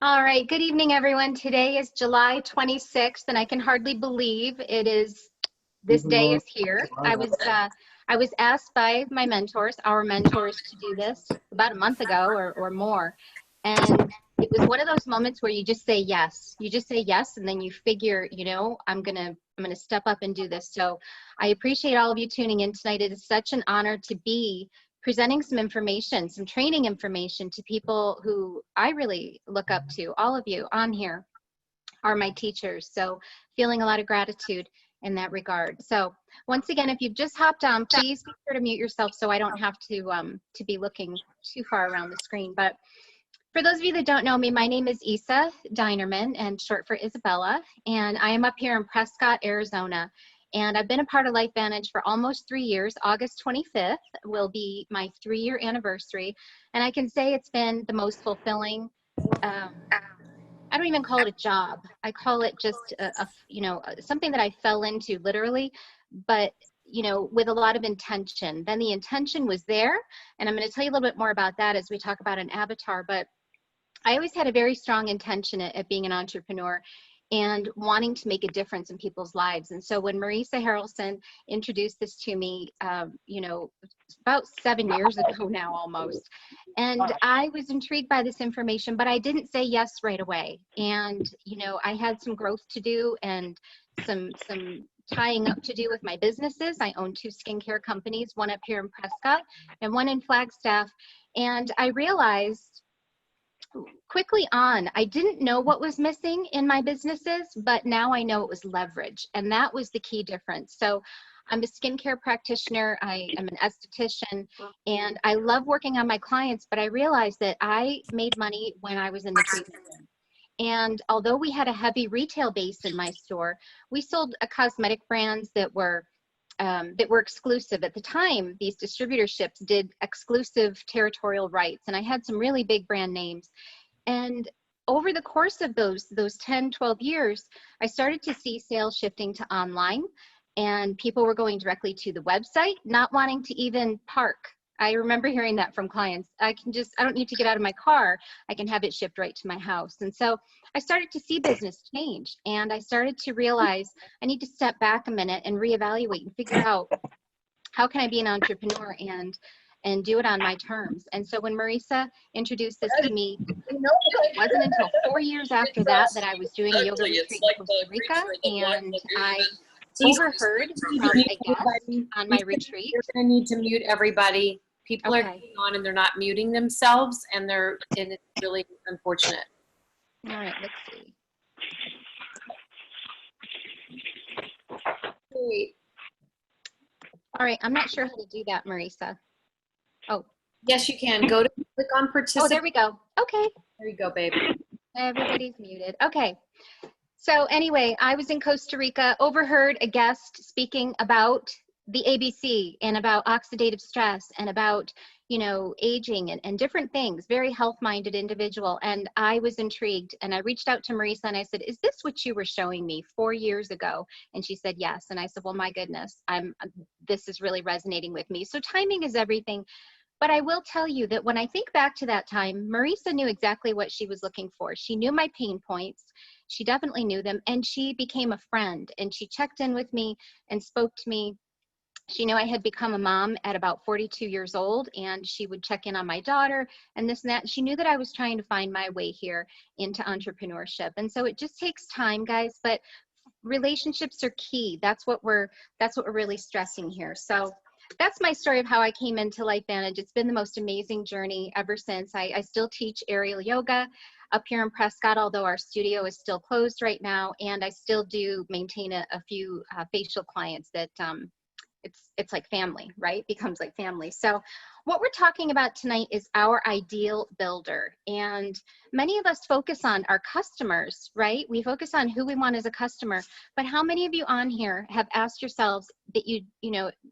All right, good evening, everyone. Today is July 26th, and I can hardly believe this day is here. I was asked by my mentors, our mentors, to do this about a month ago or more, and it was one of those moments where you just say yes. You just say yes, and then you figure, I'm gonna step up and do this. So I appreciate all of you tuning in tonight. It is such an honor to be presenting some information, some training information to people who I really look up to. All of you on here are my teachers, so feeling a lot of gratitude in that regard. So once again, if you've just hopped on, please be sure to mute yourself so I don't have to be looking too far around the screen. But for those of you that don't know me, my name is Isa Dinerman, and short for Isabella, and I am up here in Prescott, Arizona. And I've been a part of LifeVantage for almost 3 years. August 25th will be my 3-year anniversary. And I can say it's been the most fulfilling, I don't even call it a job. I call it just something that I fell into literally, but with a lot of intention. Then the intention was there, and I'm going to tell you a little bit more about that as we talk about an avatar. But I always had a very strong intention at being an entrepreneur and wanting to make a difference in people's lives. And so when Marisa Harrelson introduced this to me, about 7 years ago now almost, and I was intrigued by this information, but I didn't say yes right away. And, I had some growth to do and some tying up to do with my businesses. I own 2 skincare companies, one up here in Prescott and one in Flagstaff. And I realized quickly on, I didn't know what was missing in my businesses, but now I know it was leverage. And that was the key difference. So I'm a skincare practitioner, I am an esthetician, and I love working on my clients, but I realized that I made money when I was in the treatment room. And although we had a heavy retail base in my store, we sold cosmetic brands that were exclusive. At the time, these distributorships did exclusive territorial rights, and I had some really big brand names. And over the course of those 10, 12 years, I started to see sales shifting to online, and people were going directly to the website, not wanting to even park. I remember hearing that from clients. I don't need to get out of my car. I can have it shipped right to my house. And so I started to see business change, and I started to realize I need to step back a minute and reevaluate and figure out how can I be an entrepreneur and do it on my terms. And so when Marisa introduced this to me, it wasn't until 4 years after that I was doing a yoga retreat in Costa Rica, and I overheard from a guest on my retreat. You're going to need to mute everybody. People are going on and they're not muting themselves, and it's really unfortunate. All right, let's see. Wait. All right, I'm not sure how to do that, Marisa. Oh. Yes, you can. Go to click on participate. Oh, there we go. Okay. There you go, babe. Everybody's muted. Okay. So anyway, I was in Costa Rica, overheard a guest speaking about the ABC and about oxidative stress and about, aging and different things, very health-minded individual. And I was intrigued, and I reached out to Marisa and I said, is this what you were showing me 4 years ago? And she said, yes. And I said, well, my goodness, this is really resonating with me. So timing is everything. But I will tell you that when I think back to that time, Marisa knew exactly what she was looking for. She knew my pain points. She definitely knew them, and she became a friend, and she checked in with me and spoke to me. She knew I had become a mom at about 42 years old, and she would check in on my daughter and this and that. She knew that I was trying to find my way here into entrepreneurship. And so it just takes time, guys, but relationships are key. That's what we're really stressing here. So that's my story of how I came into LifeVantage. It's been the most amazing journey ever since. I still teach aerial yoga up here in Prescott, although our studio is still closed right now, and I still do maintain a few facial clients that it's like family, right? Becomes like family. So what we're talking about tonight is our ideal builder. And many of us focus on our customers, right? We focus on who we want as a customer, but how many of you on here have asked yourselves that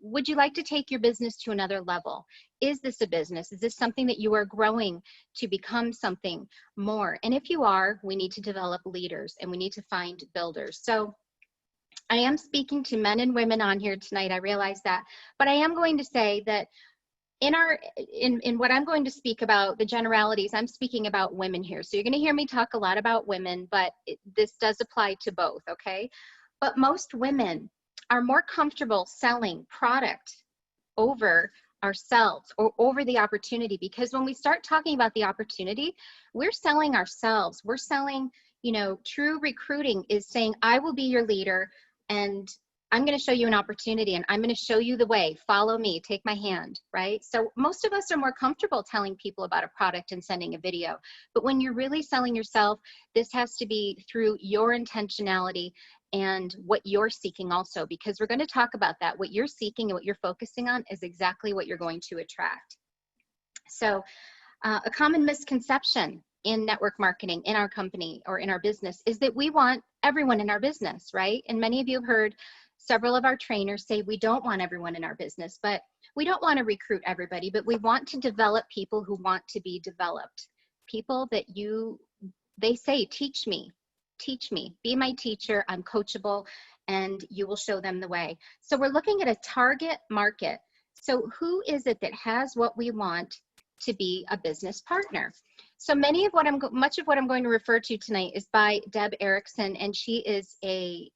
would you like to take your business to another level? Is this a business? Is this something that you are growing to become something more? And if you are, we need to develop leaders and we need to find builders. So I am speaking to men and women on here tonight, I realize that, but I am going to say that in what I'm going to speak about, the generalities, I'm speaking about women here. So you're going to hear me talk a lot about women, but this does apply to both, okay? But most women are more comfortable selling product over ourselves or over the opportunity, because when we start talking about the opportunity, we're selling ourselves. We're selling, you know, true recruiting is saying, I will be your leader and I'm going to show you an opportunity and I'm going to show you the way. Follow me, take my hand, right? So most of us are more comfortable telling people about a product and sending a video. But when you're really selling yourself, this has to be through your intentionality and what you're seeking also, because we're going to talk about that. What you're seeking and what you're focusing on is exactly what you're going to attract. So a common misconception in network marketing in our company or in our business is that we want everyone in our business, right? And many of you have heard several of our trainers say we don't want everyone in our business, but we don't want to recruit everybody, but we want to develop people who want to be developed. People that they say, teach me, be my teacher, I'm coachable, and you will show them the way. So we're looking at a target market. So who is it that has what we want to be a business partner? So much of what I'm going to refer to tonight is by Deb Erickson, and she is a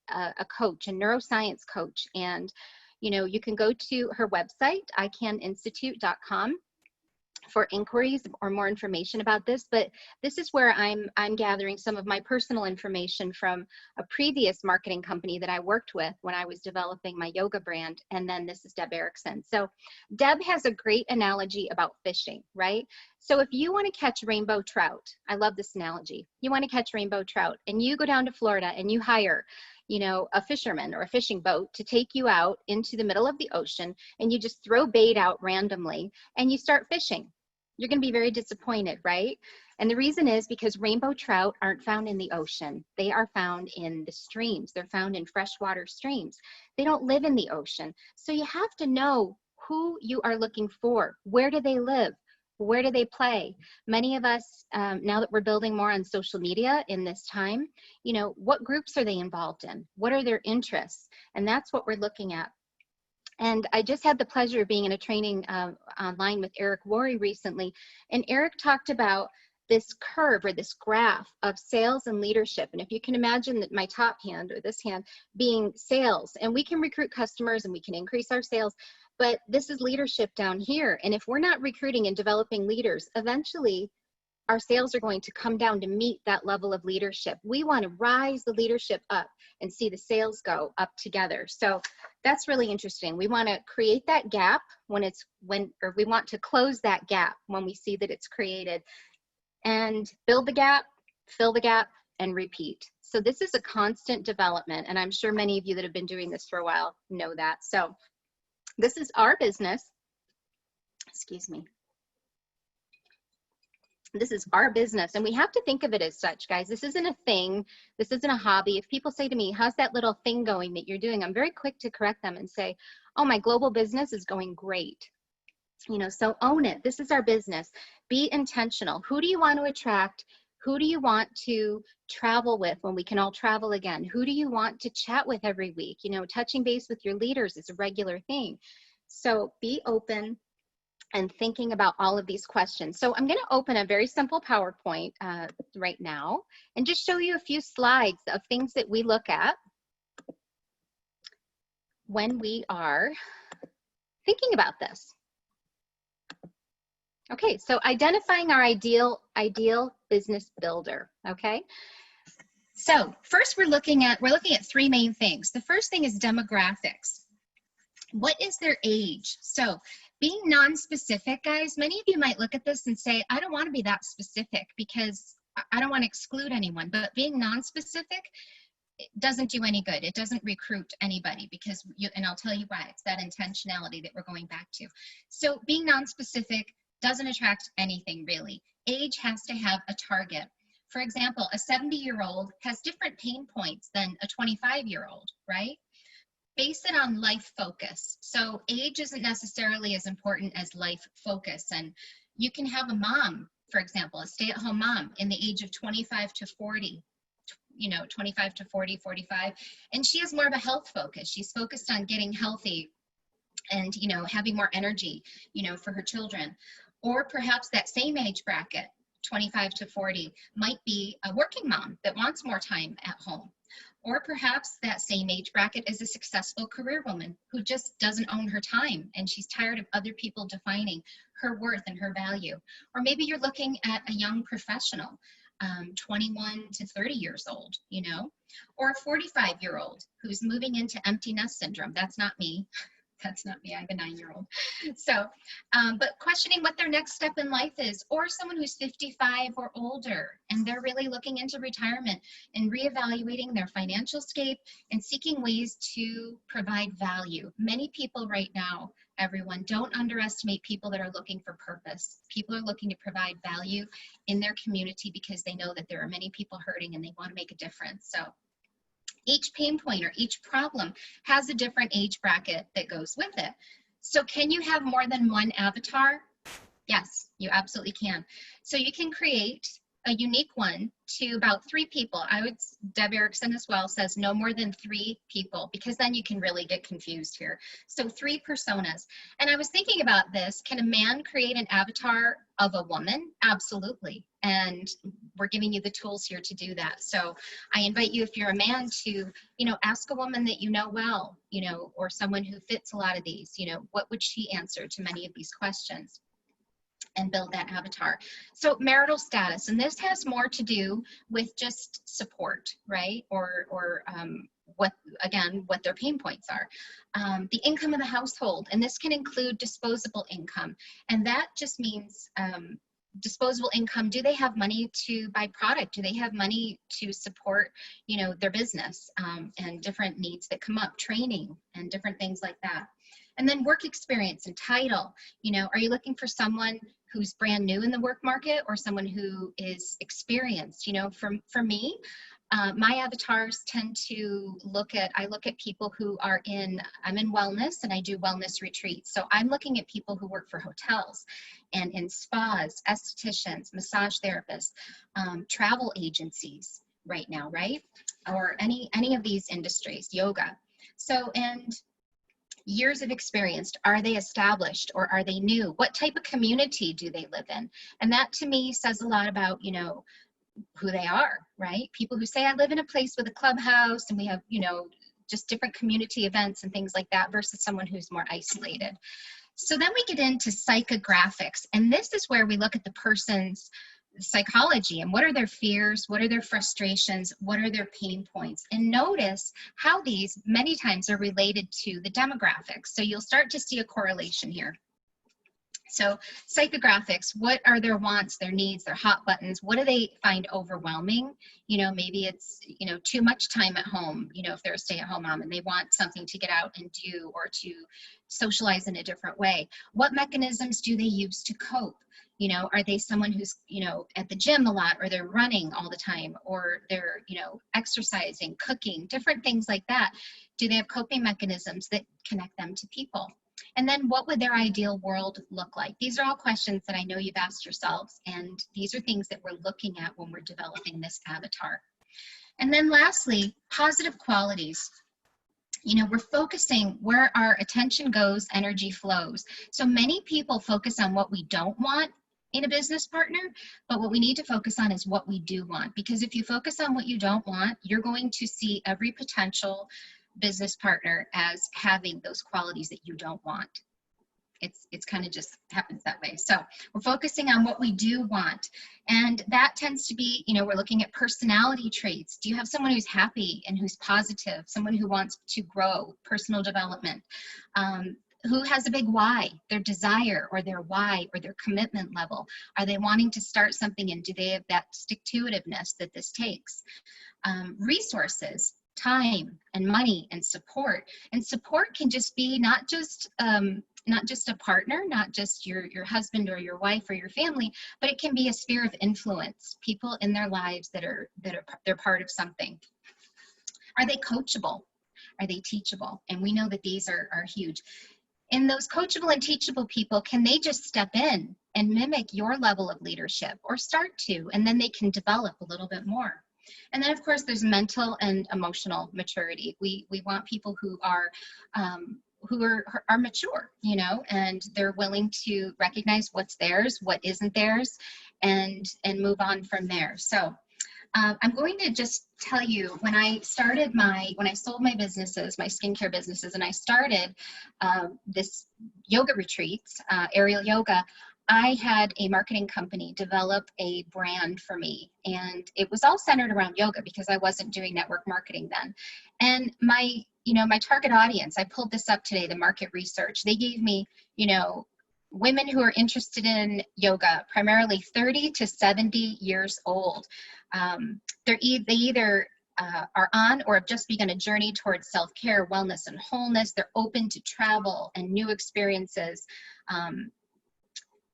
coach, a neuroscience coach. And you know, you can go to her website, icaninstitute.com, for inquiries or more information about this. But this is where I'm gathering some of my personal information from a previous marketing company that I worked with when I was developing my yoga brand. And then this is Deb Erickson. So Deb has a great analogy about fishing, right? So if you want to catch rainbow trout, I love this analogy. You want to catch rainbow trout and you go down to Florida and you hire, you know, a fisherman or a fishing boat to take you out into the middle of the ocean, and you just throw bait out randomly and you start fishing. You're going to be very disappointed, right? And the reason is because rainbow trout aren't found in the ocean. They are found in the streams. They're found in freshwater streams. They don't live in the ocean. So you have to know who you are looking for. Where do they live? Where do they play? Many of us, now that we're building more on social media in this time, you know, what groups are they involved in? What are their interests? And that's what we're looking at. And I just had the pleasure of being in a training online with Eric Worre recently. And Eric talked about this curve or this graph of sales and leadership. And if you can imagine that my top hand or this hand being sales, and we can recruit customers and we can increase our sales, but this is leadership down here. And if we're not recruiting and developing leaders, eventually our sales are going to come down to meet that level of leadership. We want to rise the leadership up and see the sales go up together. So that's really interesting. We want to create that gap or we want to close that gap when we see that it's created, and build the gap, fill the gap, and repeat. So this is a constant development, and I'm sure many of you that have been doing this for a while know that. So this is our business. Excuse me. This is our business, and we have to think of it as such, guys. This isn't a thing. This isn't a hobby. If people say to me, how's that little thing going that you're doing? I'm very quick to correct them and say, oh, my global business is going great. You know, so own it. This is our business. Be intentional. Who do you want to attract? Who do you want to travel with when we can all travel again? Who do you want to chat with every week? You know, touching base with your leaders is a regular thing. So be open and thinking about all of these questions. So I'm going to open a very simple PowerPoint right now and just show you a few slides of things that we look at when we are thinking about this. Okay, so identifying our ideal business builder, okay? So first we're looking at three main things. The first thing is demographics. What is their age? So being non-specific, guys, many of you might look at this and say, I don't want to be that specific because I don't want to exclude anyone, but being non-specific, it doesn't do any good. It doesn't recruit anybody because and I'll tell you why. It's that intentionality that we're going back to. So being non-specific doesn't attract anything really. Age has to have a target. For example, a 70-year-old has different pain points than a 25-year-old, right? Base it on life focus. So age isn't necessarily as important as life focus. And you can have a mom, for example, a stay-at-home mom in the age of 25 to 40, you know, 25 to 40, 45, and she has more of a health focus. She's focused on getting healthy and, you know, having more energy, you know, for her children. Or perhaps that same age bracket, 25 to 40, might be a working mom that wants more time at home. Or perhaps that same age bracket is a successful career woman who just doesn't own her time and she's tired of other people defining her worth and her value. Or maybe you're looking at a young professional, 21 to 30 years old, you know, or a 45-year-old who's moving into empty nest syndrome. That's not me. That's not me. I have a 9-year-old. So, but questioning what their next step in life is, or someone who's 55 or older, and they're really looking into retirement and reevaluating their financial scape and seeking ways to provide value. Many people right now, everyone, don't underestimate people that are looking for purpose. People are looking to provide value in their community because they know that there are many people hurting and they want to make a difference. So each pain point or each problem has a different age bracket that goes with it. So can you have more than one avatar? Yes, you absolutely can. So you can create a unique one to about 3 people. Deb Erickson as well says no more than 3 people, because then you can really get confused here. So 3 personas. And I was thinking about this, can a man create an avatar of a woman? Absolutely. And we're giving you the tools here to do that. So I invite you, if you're a man, to, you know, ask a woman that you know well, you know, or someone who fits a lot of these, you know, what would she answer to many of these questions? And build that avatar. So marital status, and this has more to do with just support, right? Or what their pain points are. The income of the household, and this can include disposable income. And that just means disposable income. Do they have money to buy product? Do they have money to support, you know, their business and different needs that come up, training and different things like that. And then work experience and title. You know, are you looking for someone who's brand new in the work market or someone who is experienced? You know, for me, my avatars tend to I look at people who are I'm in wellness and I do wellness retreats. So I'm looking at people who work for hotels and in spas, estheticians, massage therapists, travel agencies right now, right? Or any of these industries, yoga. So, and years of experience, are they established or are they new? What type of community do they live in? And that to me says a lot about, you know, who they are, right? People who say, I live in a place with a clubhouse and we have, you know, just different community events and things like that versus someone who's more isolated. So then we get into psychographics, and this is where we look at the person's psychology and what are their fears, what are their frustrations, what are their pain points, and notice how these many times are related to the demographics. So you'll start to see a correlation here. So psychographics, what are their wants, their needs, their hot buttons? What do they find overwhelming? You know, maybe it's, you know, too much time at home, you know, if they're a stay-at-home mom and they want something to get out and do or to socialize in a different way. What mechanisms do they use to cope? You know, are they someone who's, you know, at the gym a lot, or they're running all the time, or they're, you know, exercising, cooking, different things like that? Do they have coping mechanisms that connect them to people? And then what would their ideal world look like? These are all questions that I know you've asked yourselves, and these are things that we're looking at when we're developing this avatar. And then lastly, positive qualities. You know, we're focusing where our attention goes, energy flows. So many people focus on what we don't want in a business partner, but what we need to focus on is what we do want. Because if you focus on what you don't want, you're going to see every potential business partner as having those qualities that you don't want. It's kind of just happens that way. So we're focusing on what we do want. And that tends to be, you know, we're looking at personality traits. Do you have someone who's happy and who's positive, someone who wants to grow, personal development, who has a big why, their desire or their why or their commitment level? Are they wanting to start something, and do they have that stick-to-itiveness that this takes? Resources, time and money and support. And support can just be not just a partner, not just your husband or your wife or your family, but it can be a sphere of influence, people in their lives they're part of something. Are they coachable? Are they teachable? And we know that these are huge. And those coachable and teachable people, can they just step in and mimic your level of leadership, or start to, and then they can develop a little bit more? And then, of course, there's mental and emotional maturity. We want people who are are mature, you know, and they're willing to recognize what's theirs, what isn't theirs, and move on from there. So I'm going to just tell you, when I sold my businesses, my skincare businesses, and I started this yoga retreats, aerial yoga, I had a marketing company develop a brand for me, and it was all centered around yoga because I wasn't doing network marketing then. And my target audience, I pulled this up today, the market research, they gave me, women who are interested in yoga, primarily 30 to 70 years old. They either are on or have just begun a journey towards self-care, wellness, and wholeness. They're open to travel and new experiences.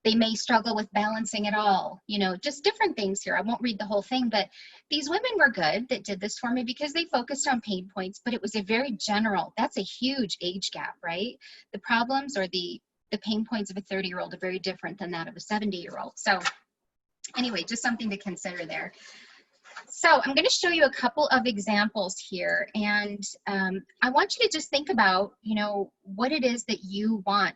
They may struggle with balancing it all, just different things here. I won't read the whole thing, but these women were good that did this for me because they focused on pain points, but it was a very general, that's a huge age gap, right? The problems or the pain points of a 30-year-old are very different than that of a 70-year-old. So anyway, just something to consider there. So I'm going to show you a couple of examples here, and I want you to just think about, what it is that you want.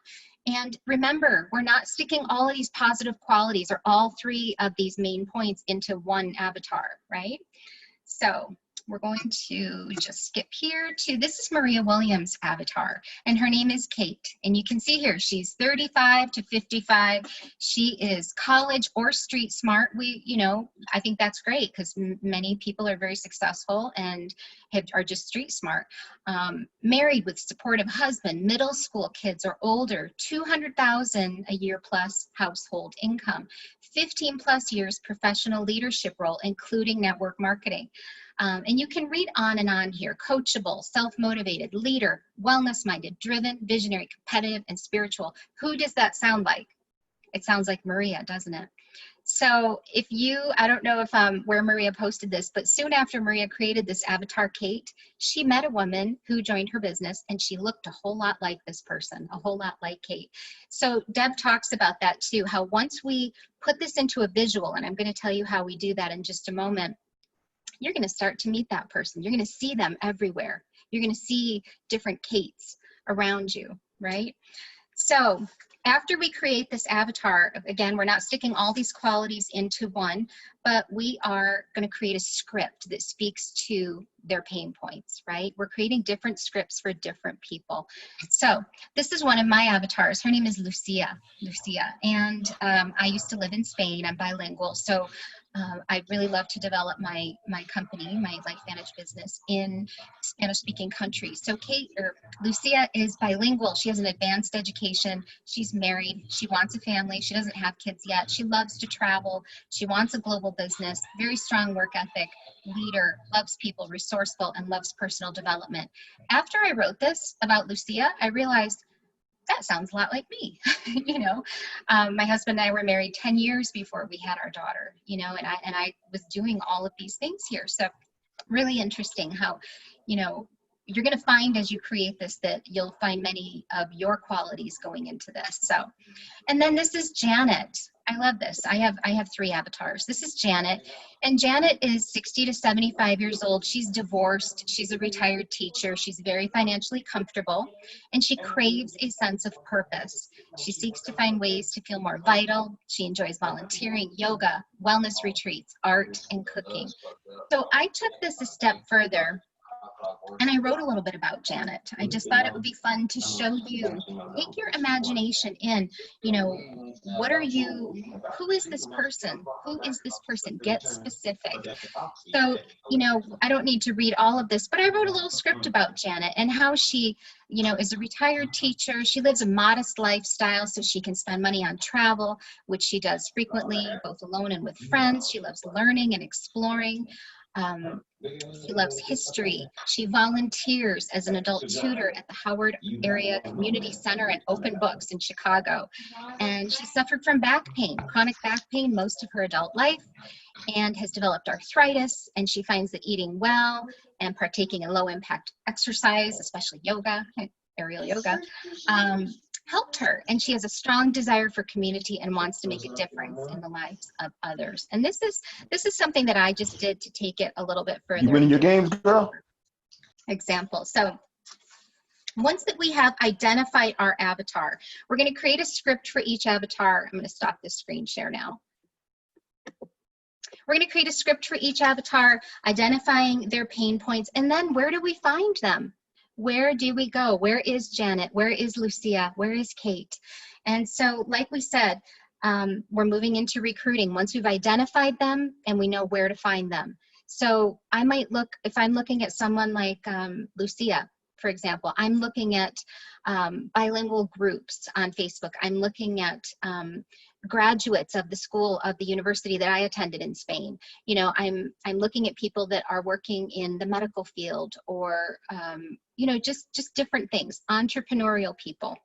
And remember, we're not sticking all of these positive qualities or all three of these main points into one avatar, right? So we're going to just skip here to, this is Maria Williams' avatar, and her name is Kate. And you can see here, she's 35 to 55. She is college or street smart. I think that's great because many people are very successful and are just street smart. Married with supportive husband, middle school kids or older, 200,000 a year plus household income, 15 plus years professional leadership role, including network marketing. And you can read on and on here. Coachable, self-motivated, leader, wellness-minded, driven, visionary, competitive, and spiritual. Who does that sound like? It sounds like Maria, doesn't it? So if I don't know if where Maria posted this, but soon after Maria created this avatar, Kate, she met a woman who joined her business, and she looked a whole lot like this person, a whole lot like Kate. So Deb talks about that too, how once we put this into a visual, and I'm going to tell you how we do that in just a moment, you're going to start to meet that person. You're going to see them everywhere. You're going to see different Kates around you, right? So after we create this avatar, again, we're not sticking all these qualities into one, but we are going to create a script that speaks to their pain points, right? We're creating different scripts for different people. So this is one of my avatars. Her name is Lucia. And I used to live in Spain. I'm bilingual. So I really love to develop my company, my LifeVantage business in Spanish-speaking countries. So Lucia is bilingual. She has an advanced education. She's married. She wants a family. She doesn't have kids yet. She loves to travel. She wants a global business, very strong work ethic, leader, loves people, resourceful, and loves personal development. After I wrote this about Lucia, I realized that sounds a lot like me. My husband and I were married 10 years before we had our daughter, and I was doing all of these things here. So really interesting how, you're going to find as you create this that you'll find many of your qualities going into this. So, and then this is Janet. I love this. I have three avatars. This is Janet, and Janet is 60 to 75 years old. She's divorced. She's a retired teacher. She's very financially comfortable, and she craves a sense of purpose. She seeks to find ways to feel more vital. She enjoys volunteering, yoga, wellness retreats, art, and cooking. So I took this a step further, and I wrote a little bit about Janet. I just thought it would be fun to show you, take your imagination in, who is this person? Who is this person? Get specific. So, I don't need to read all of this, but I wrote a little script about Janet and how she, is a retired teacher. She lives a modest lifestyle so she can spend money on travel, which she does frequently, both alone and with friends. She loves learning and exploring. She loves history. She volunteers as an adult tutor at the Howard Area Community Center and Open Books in Chicago. And she suffered from back pain, chronic back pain, most of her adult life, and has developed arthritis. And she finds that eating well and partaking in low impact exercise, especially yoga, aerial yoga, helped her, and she has a strong desire for community and wants to make a difference in the lives of others. And this is something that I just did to take it a little bit further. You winning your games, girl? Example. So Once that we have identified our avatar, we're going to create a script for each avatar. I'm going to stop this screen share now. We're going to create a script for each avatar, identifying their pain points, and then where do we find them? Where do we go? Where is Janet? Where is Lucia? Where is Kate? And so, like we said, we're moving into recruiting once we've identified them and we know where to find them. So I might look, if I'm looking at someone like Lucia, for example, I'm looking at bilingual groups on Facebook. I'm looking at graduates of the school, of the university that I attended in Spain. You know, I'm looking at people that are working in the medical field, or you know, just different things, entrepreneurial people.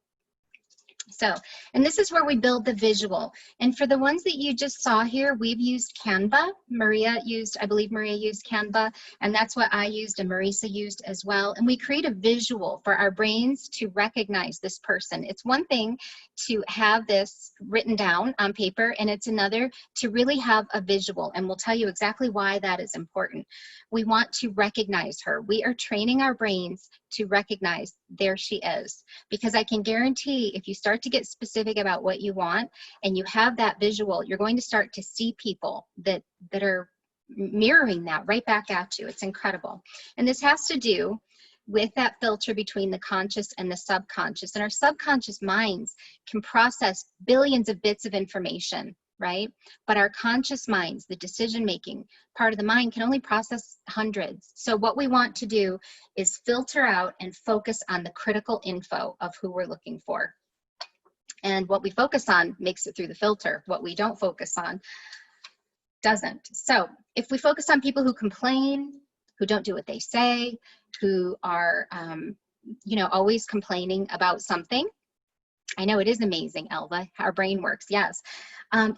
So, and this is where we build the visual. And for the ones that you just saw here, we've used Canva. I believe Maria used Canva, and that's what I used and Marisa used as well. And we create a visual for our brains to recognize this person. It's one thing to have this written down on paper, and it's another to really have a visual. And we'll tell you exactly why that is important. We want to recognize her. We are training our brains to recognize, there she is. Because I can guarantee if you start to get specific about what you want and you have that visual, you're going to start to see people that are mirroring that right back at you. It's incredible. And this has to do with that filter between the conscious and the subconscious. And our subconscious minds can process billions of bits of information, right? But our conscious minds, the decision-making part of the mind, can only process hundreds. So what we want to do is filter out and focus on the critical info of who we're looking for. And what we focus on makes it through the filter. What we don't focus on doesn't. So if we focus on people who complain, who don't do what they say, who are, you know, always complaining about something. I know it is amazing, Elva, how our brain works, yes.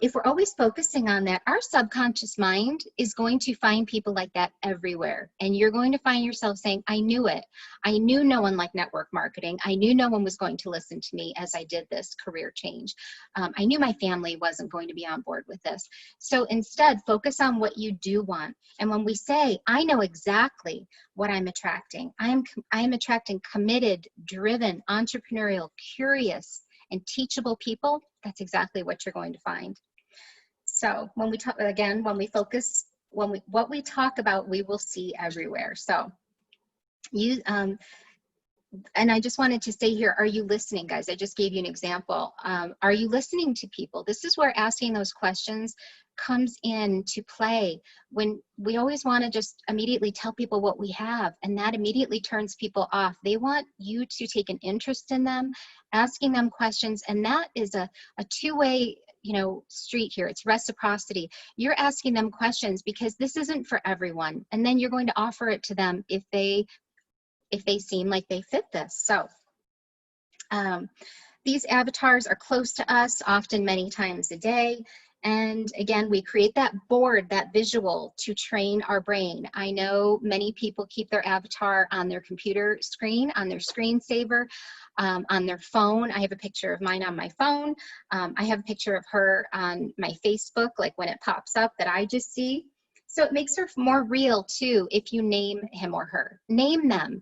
If we're always focusing on that, our subconscious mind is going to find people like that everywhere. And you're going to find yourself saying, I knew it. I knew no one liked network marketing. I knew no one was going to listen to me as I did this career change. I knew my family wasn't going to be on board with this. So instead, focus on what you do want. And when we say, I know exactly what I'm attracting, I am attracting committed, driven, entrepreneurial, curious, and teachable people, that's exactly what you're going to find. So when we talk, again, when we focus, what we talk about, we will see everywhere. So you, and I just wanted to say here, are you listening, guys? I just gave you an example. Are you listening to people? This is where asking those questions comes into play, when we always want to just immediately tell people what we have, and that immediately turns people off. They want you to take an interest in them, asking them questions, and that is a two-way, you know, street here. It's reciprocity. You're asking them questions because this isn't for everyone, and then you're going to offer it to them if they seem like they fit this. So these avatars are close to us, often many times a day. And again, we create that board, that visual, to train our brain. I know many people keep their avatar on their computer screen, on their screensaver, on their phone. I have a picture of mine on my phone. I have a picture of her on my Facebook, like when it pops up that I just see. So it makes her more real too if you name him or her. Name them.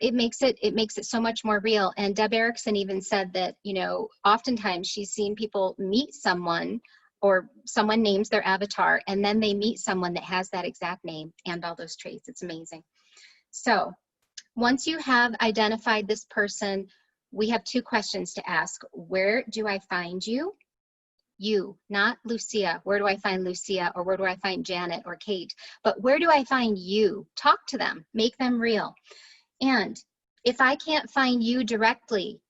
It makes it so much more real. And Deb Erickson even said that, you know, oftentimes she's seen people meet someone, or someone names their avatar, and then they meet someone that has that exact name and all those traits. It's amazing. So once you have identified this person, we have two questions to ask. Where do I find you? You, not Lucia. Where do I find Lucia, or where do I find Janet or Kate? But where do I find you? Talk to them, make them real. And if I can't find you directly,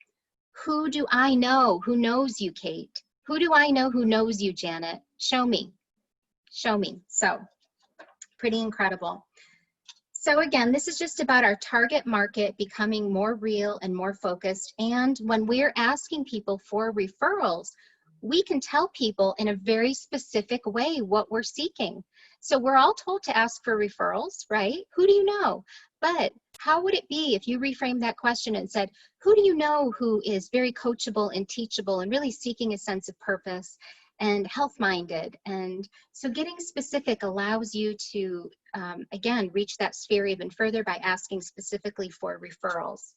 who do I know who knows you, Kate? Who do I know who knows you, Janet? Show me. Show me. So pretty incredible. So again, this is just about our target market becoming more real and more focused. And when we're asking people for referrals, we can tell people in a very specific way what we're seeking. So we're all told to ask for referrals, right? Who do you know? But how would it be if you reframed that question and said, who do you know who is very coachable and teachable and really seeking a sense of purpose and health-minded? And so getting specific allows you to, again, reach that sphere even further by asking specifically for referrals.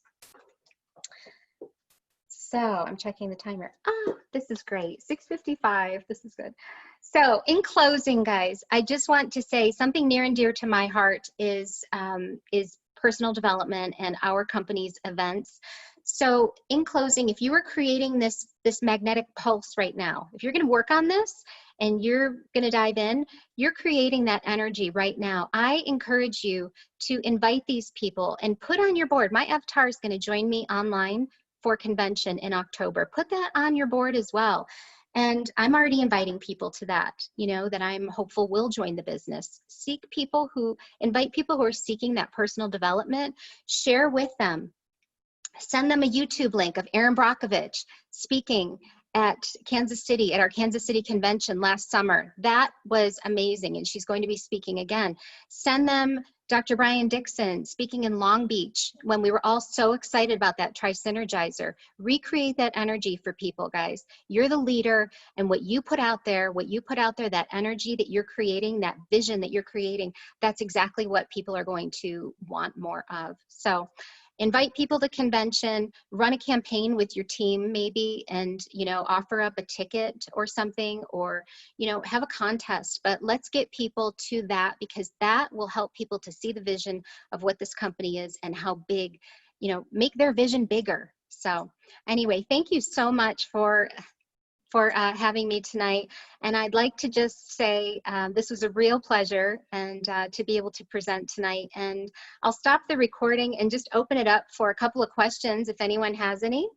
So I'm checking the timer. Oh, this is great. 6:55. This is good. So in closing, guys, I just want to say something near and dear to my heart is personal development and our company's events. So in closing, if you are creating this magnetic pulse right now, if you're going to work on this and you're going to dive in, you're creating that energy right now. I encourage you to invite these people and put on your board. My avatar is going to join me online for convention in October. Put that on your board as well. And I'm already inviting people to that, you know, that I'm hopeful will join the business. Invite people who are seeking that personal development, share with them. Send them a YouTube link of Erin Brockovich speaking at Kansas City, at our Kansas City convention last summer. That was amazing, and she's going to be speaking again. Send them Dr. Brian Dixon speaking in Long Beach when we were all so excited about that Tri-Synergizer. Recreate that energy for people, guys. You're the leader, and what you put out there, that energy that you're creating, that vision that you're creating, that's exactly what people are going to want more of. So invite people to convention, run a campaign with your team maybe, and, you know, offer up a ticket or something, or, you know, have a contest. But let's get people to that, because that will help people to see the vision of what this company is and how big, you know, make their vision bigger. So anyway, thank you so much for having me tonight. And I'd like to just say this was a real pleasure, and to be able to present tonight. And I'll stop the recording and just open it up for a couple of questions if anyone has any.